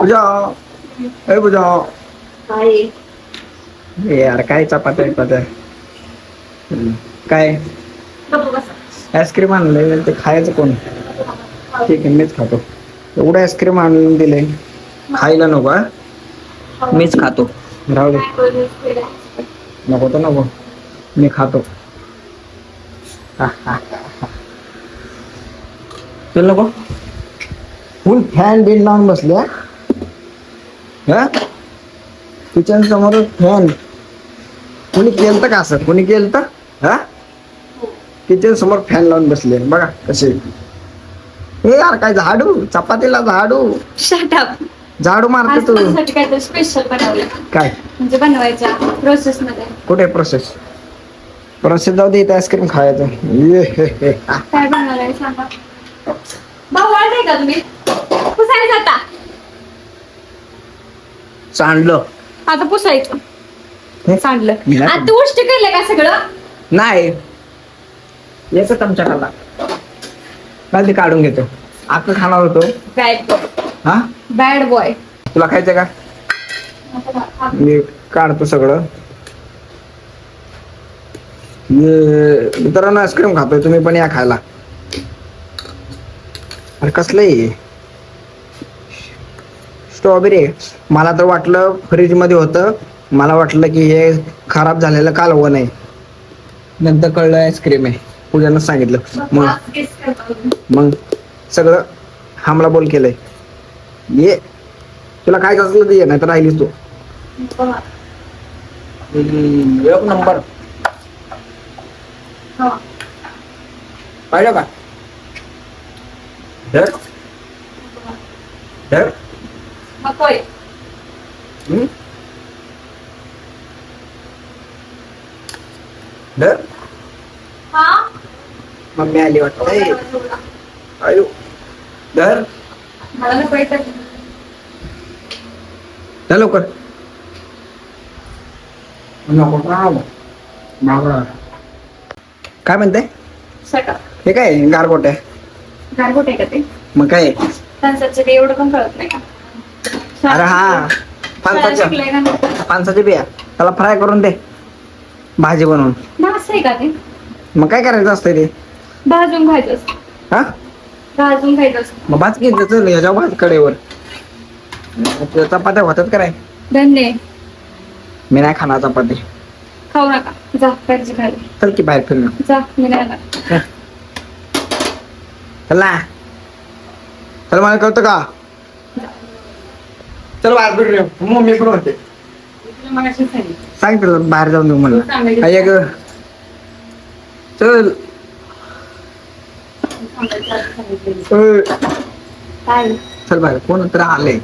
पूजा ए पूजा काय ए यार काय चपात्या बिपात्या काय आईस्क्रीम आणलंय ते खायचं कोण ठीक आहे मीच खातो एवढं आईस्क्रीम आणून दिले खायला नको हा? मीच खातो राहू दे नको तर नको मी खातो तुला नको फुल फॅन बिन लावून बसले हा किचन समोर फॅन कोणी केलं का असं कोणी केलं हा किचन समोर फॅन लावून बसले बघा कसे हे यार काय झाडू चपातीला झाडू शटअप झाडू मारते तू काय स्पेशल बनवलं काय म्हणजे बनवायच्या प्रोसेस मध्ये कुठे प्रोसेस प्रोसेस जाऊ दे इथे आईस्क्रीम खायचं काय बनवलंय सांगा भाऊ वाढताय का तुम्ही पुसायला जाता सांडलं आता पुसायचं हे? सांडलं मी नाही आता गोष्ट केलं का सगळं नाही याच आमच्याकडला काय ते काढून घेतो आता खाणार होतो बॅड हा बॅड बॉय तुला खायचं का मी काढतो सगळं मित्रांनो आईस्क्रीम खातोय तुम्ही पण या खायला अरे कसलं आहे स्ट्रॉबेरी मला तर वाटलं फ्रीज मध्ये होतं मला वाटलं की हे खराब झालेलं कालवण आहे नंतर कळलं आईस्क्रीम आहे पूजानं सांगितलं मग सगळं हमला बोल केलंय ये तुला काय असलं ते ये नाही तर राहिलीस तू एक नंबर पाहिलं का धर धर मकोय धर हा मम्मी आली वाटत आयु धर मला नको येतं. धर लवकर नको मागं. काय म्हणते शटअप हे काय गारगोट आहे गारगोट आहे का ते मग काय त्यांचं ते एवढं पण कळत नाही का अरे हा शिकलंय का फणसाच्या बिया त्याला फ्राय करून दे भाजी बनवून भास आहे का ते मग काय करायचं असतं ते भाजून खायचं असतं हा भाजून खायचं असतं मग भात घ्यायचं चल ह्याच्या भात कडेवर चपात्या होतात कराय धन्य मी नाही खाणार चपाती खाऊ नका जा पाहिजे खायला चल की बाहेर फिरणं जा मी नाही येणार. चल ना चल मला कळतं का चल बाहेर फिरूया मम्मी पण होते तुला मगाशी सांगितलं. सांग तुला बाहेर जाऊन देऊ म्हणलं सांगायचं. काय ग चल सांगायचं. काय चल बाहेर कोण तर आले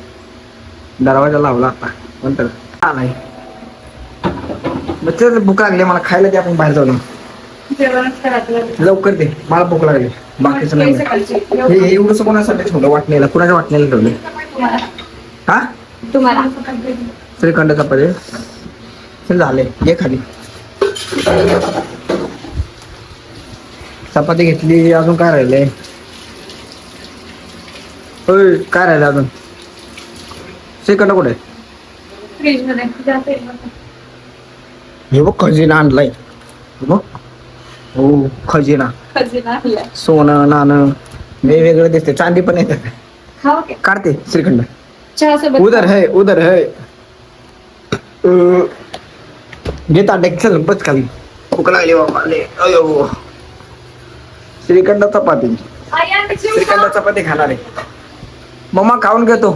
दरवाजा लावला आता कोण तर आलाय चल भूक लागली मला खायला दे आपण बाहेर जाऊन जेवणच करायचं लवकर दे मला भूक लागली बाकीचं नाही हे एवढंच कोणासाठी ठेवलं वाटणीला कुणाच्या वाटणीला ठेवलं हा तुम्हाला श्रीखंड चपाती चल झाले घे खाली चपाती घेतली अजून काय राहिलंय होय काय राहिलं अजून श्रीखंड कुठे फ्रीज मध्ये जा फ्रीज मध्ये. हे बघ खजिना आणलाय बघ हो खजिना खजिना आणलाय. सोनं नाणं वेगवेगळं दिसते चांदी पण येते खाऊ की काढते श्रीखंड चहा सोबत उधर है घेता डेक चल बस खाली भूक लागली बाबा अयो श्रीखंड चपाती श्रीखंड चपाती खाणार आहे मम्मा खाऊन घेतो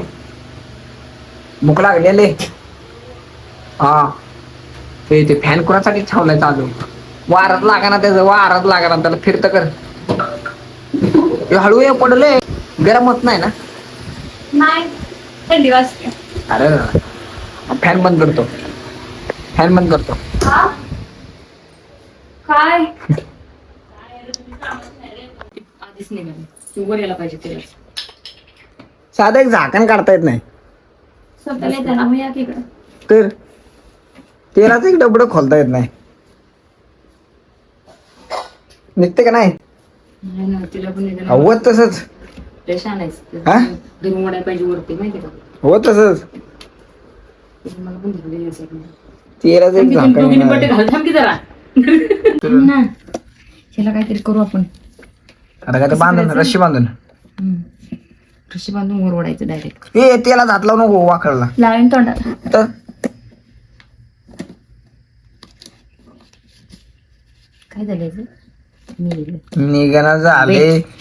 भूक लागलेले हा ते फॅन कोणासाठी ठेवलाय चालू वारच लागाना त्याचं वारच लागाना त्याला फिरत कर हे हळू ये पडले गरम होत नाही ना नाही थंडी वाजते. अरे फॅन बंद करतो फॅन बंद करतो हा? काय आधीच निघाली तू वर यायला पाहिजे तिला साधं एक झाकण काढता येत नाही स्वतःला येते ना मग या तिकडं तर तेलाचं एक डबडं खोलता येत नाही निघते का नाही नाही ना तिला पण निघालं अवत तसंच लय छान आहेस हा? धरून वाढायला पाहिजे वरती माहिती का हो तसंच मला पण दिसलं याच्यात. तेलाच एक झाकण दोघींनी येणार बटे आहे. घाल थांब की जरा ना त्याला काहीतरी करू आपण आता काय ते बांधून रस्सी बांधून रशी बांधून वर ओढायचं डायरेक्ट ए तेला हात लावू नको वाकडला लावेन तोंडात. तर काय झालं याचं? मी गेलो. निघणं झाले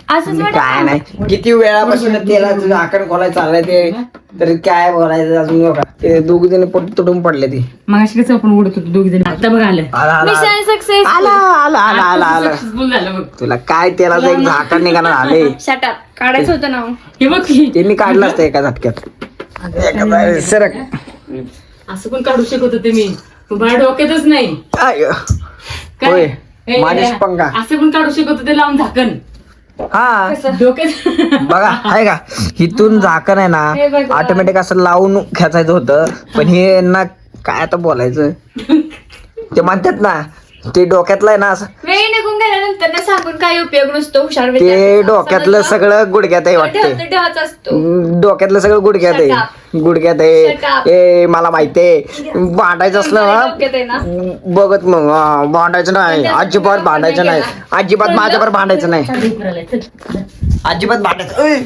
असंच वाटत काय नाही किती वेळापासून तेलाचं झाकण खोलाय चाललंय ते तरी काय बोलायचं अजून बघा ते दोघ जण तुटून पडले ते मग अशी कसं आपण ओढत होतो दोघी जण आता बघ आलं आला आला मिशन सक्सेस. आला आला आला आला आला सक्सेसफुल झालं बघ तुला काय तेलाचं एक झाकण निघालं झाले शटअप काढायचं होतं ना. हे बघ की. ते मी काढलं असतं एका झटक्यात सरक असं पण काढू शकत होते मी पण माझ्या डोक्यातच नाही आय. काय? होय हे माझ्याच रे, पंगा असं पण काढू शकत होते लावून झाकण हा डोक्यात बघा आहे का इथून झाकण आहे ना हे बघा. ऑटोमॅटिक असं लावून खेचायचं होतं पण हे ना काय आता बोलायचं ते म्हणतात ना ते डोक्यातलं आहे ना असं वेळ निघून गेल्यानंतर ना सांगून काही उपयोग नसतो. हुशार ते विद्यार्थ्याचा. डोक्यातलं समजलं? सगळं गुडघ्यात आहे वाटते ठेवायचं असतो. डोक्यातलं सगळं गुडघ्यात Shut आहे गुडघ्यात आहे Shut up. ए मला माहितीये भांडायचं असलं डोक्यात आहे ना. ना बघत मग भांडायचं नाही अजिबात भांडायचं नाही अजिबात माझ्यावर भांडायचं नाही चालू करायला चल अजिबात भांडायचं ऐ.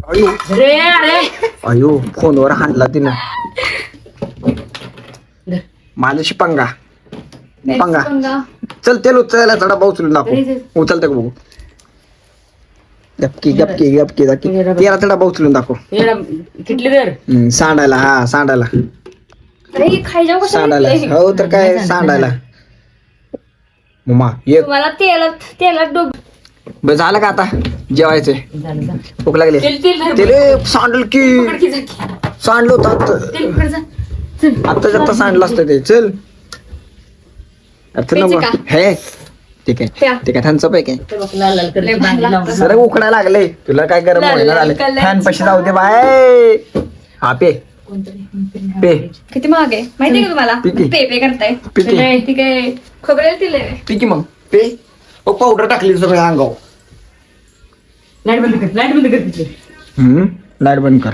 अयो रे अरे अयो फोनवर हाणला तिनं माझ्याशी पंगा पंगा पंगा. चल तेल उचलायला चढा उचलून दाखव उचलते का बघू गपकी गपकी गपकी गपकी तेला चढा उचलून दाखव किटली तर सांडायला हा सांडायला अरे हे खायच्या कसं सांडायला भेटलंय? हो तर काय सांडायला मम्मा ये तुम्हाला तेलात डोब. बरं झालं का आता जेवायचे झालं जा. भूक लागली तेल तेल धर. तेल सांडल की पकड की जा की. सांडलं होतं आता. तेल पकड जा. चल. आता सांडलं असतं ते चल आता नको प्यायचं का? हे ठीक आहे प्या. ठीक आहे थंच काय ते बघ, लाल लाल करते, लय बांगडी भारी लावून. लागतं. सर उकडायला लागले तुला काय गरम लाल व्हायला लाल झाले कलरची. फॅन पशी जाऊ दे बाय हा पे कोणतरी पे किती महाग आहे माहितीये का तुम्हाला? किती? पे करताय. किती? ठीक आहे खोबरेल दिले. पिकी मग पे ओ पावडर टाकली सगळं अंगाव लाईट बंद कर लाईट बंद कर तिथली. लाईट बंद कर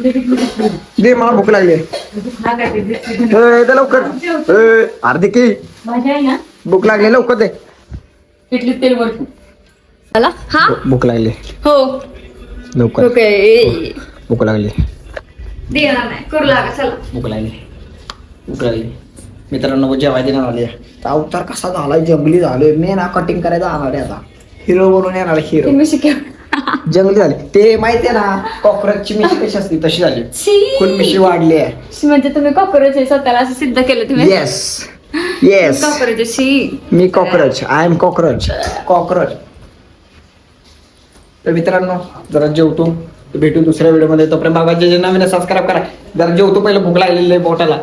दे मला भूक लागली हा काय ते दिसली. दे लवकर अर्धी की भाजी आहे ना भूक लागली लवकर दे किटलीत तेल वर ठेव. मला हा भूक लागली हो लवकर ओके भूक लागली देणार नाही करू लागा चला. भूक लागली मित्रांनो जेवाय देणार आले अवतार कसा झालाय जंगली झालोय मी ना कटिंग करायला जाणार आहे आता हिरो बनून येणार हिरो तुम्ही शिकेल. जंगली झाले ते माहितीये ना कॉक्रोचची मिशी कशी असते तशी झाली फुल मिशी वाढली आहे म्हणजे तुम्ही कॉकरोच आहे स्वतःला असं सिद्ध केलं तुम्ही. येस येस कॉकरोच आहे शी. मी कॉक्रोच आय एम कॉक्रोच तर मित्रांनो जरा जेवतो भेटू दुसऱ्या व्हिडिओ मध्ये तोपर्यंत बाबा जे नवीन सबस्क्राईब करा जरा जेवतो पहिलं भूक लागलेली आहे पोटाला